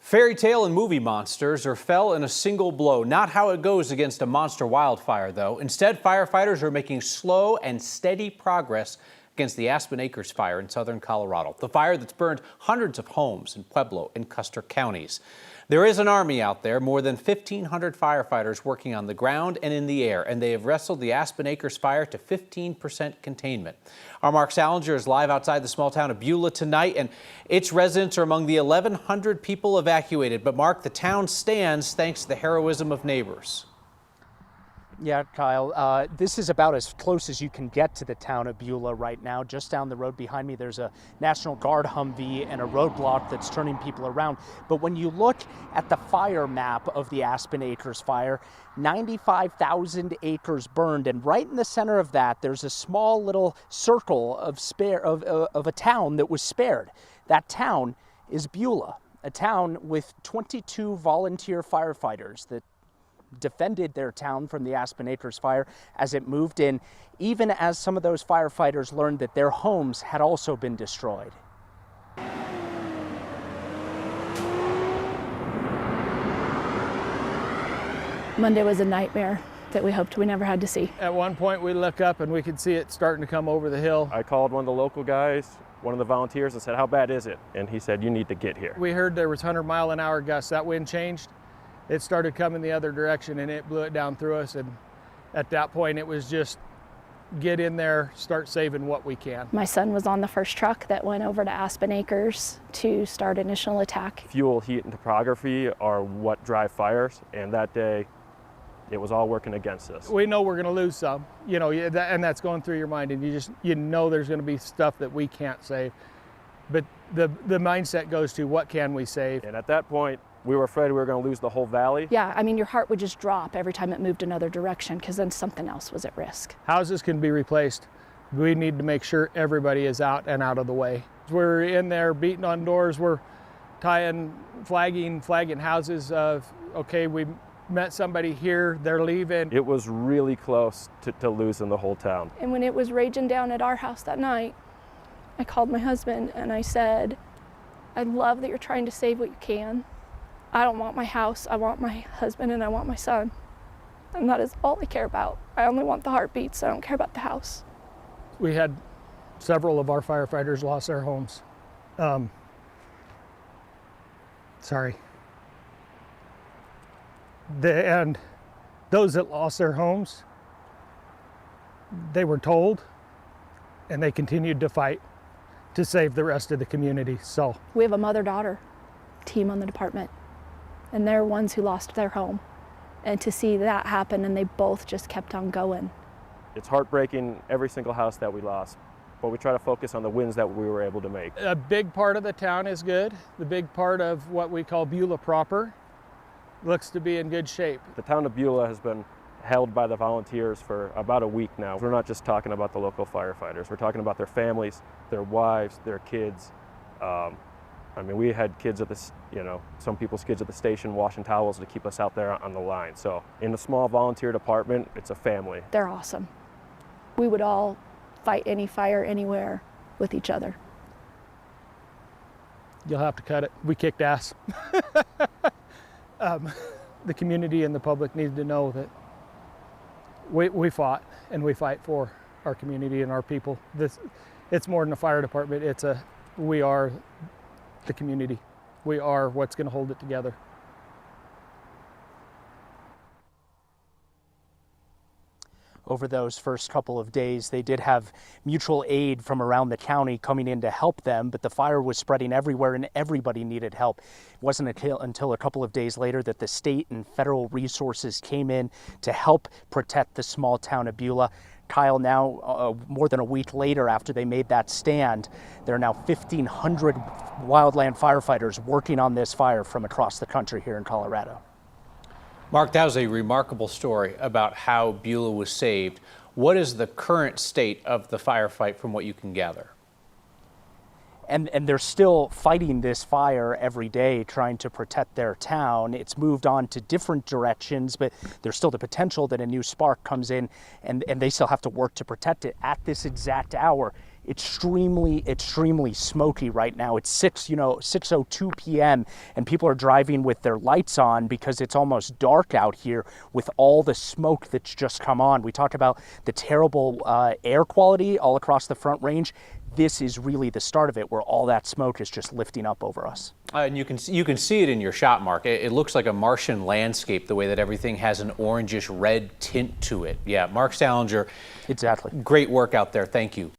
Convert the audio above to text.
Fairy tale and movie monsters are fell in a single blow. Not how it goes against a monster wildfire, though. Instead, firefighters are making slow and steady progress against the Aspen Acres Fire in southern Colorado. The fire that's burned hundreds of homes in Pueblo and Custer counties. There is an army out there, more than 1,500 firefighters working on the ground and in the air, and they have wrestled the Aspen Acres Fire to 15% containment. Our Mark Salinger is live outside the small town of Beulah tonight, and its residents are among the 1,100 people evacuated. But Mark, the town stands thanks to the heroism of neighbors. Yeah, Kyle, this is about as close as you can get to the town of Beulah right now. Just down the road behind me, there's a National Guard Humvee and a roadblock that's turning people around. But when you look at the fire map of the Aspen Acres Fire, 95,000 acres burned, and right in the center of that, there's a small little circle of a town that was spared. That town is Beulah, a town with 22 volunteer firefighters that defended their town from the Aspen Acres Fire as it moved in, even as some of those firefighters learned that their homes had also been destroyed. Monday was a nightmare that we hoped we never had to see. At one point we look up and we could see it starting to come over the hill. I called one of the local guys, one of the volunteers, and said, "How bad is it?" And he said, "You need to get here." We heard there was 100-mile-an-hour gusts. That wind changed. It started coming the other direction and it blew it down through us. And at that point, it was just get in there, start saving what we can. My son was on the first truck that went over to Aspen Acres to start initial attack. Fuel, heat, and topography are what drive fires. And that day, it was all working against us. We know we're going to lose some, and that's going through your mind. And you know there's going to be stuff that we can't save. But the mindset goes to what can we save? And at that point, we were afraid we were going to lose the whole valley. Yeah, I mean, your heart would just drop every time it moved another direction because then something else was at risk. Houses can be replaced. We need to make sure everybody is out and out of the way. We're in there beating on doors. We're flagging houses of, okay, we met somebody here, they're leaving. It was really close to losing the whole town. And when it was raging down at our house that night, I called my husband and I said, I love that you're trying to save what you can. I don't want my house, I want my husband and I want my son. And that is all I care about. I only want the heartbeats, I don't care about the house. We had several of our firefighters lost their homes. And those that lost their homes, they were told and they continued to fight to save the rest of the community. So we have a mother-daughter team on the department, and they're ones who lost their home. And to see that happen, and they both just kept on going. It's heartbreaking, every single house that we lost, but we try to focus on the wins that we were able to make. A big part of the town is good. The big part of what we call Beulah proper looks to be in good shape. The town of Beulah has been held by the volunteers for about a week now. We're not just talking about the local firefighters. We're talking about their families, their wives, their kids. I mean, we had kids at this, some people's kids at the station washing towels to keep us out there on the line. So in a small volunteer department, it's a family. They're awesome. We would all fight any fire anywhere with each other. You'll have to cut it. We kicked ass. The community and the public need to know that we fought and we fight for our community and our people. It's more than a fire department. We are the community. We are what's going to hold it together. Over those first couple of days, they did have mutual aid from around the county coming in to help them, but the fire was spreading everywhere and everybody needed help. It wasn't until a couple of days later that the state and federal resources came in to help protect the small town of Beulah. Kyle, now more than a week later after they made that stand, there are now 1,500 wildland firefighters working on this fire from across the country here in Colorado. Mark, that was a remarkable story about how Beulah was saved. What is the current state of the firefight from what you can gather? And they're still fighting this fire every day, trying to protect their town. It's moved on to different directions, but there's still the potential that a new spark comes in, and they still have to work to protect it. At this exact hour, extremely smoky right now. It's 6:02 p.m. and people are driving with their lights on because it's almost dark out here with all the smoke that's just come on. We talk about the terrible air quality all across the Front Range. This is really the start of it, where all that smoke is just lifting up over us. And you can see it in your shot, Mark. It looks like a Martian landscape, the way that everything has an orangish red tint to it. Yeah, Mark Salinger. Exactly. Great work out there. Thank you.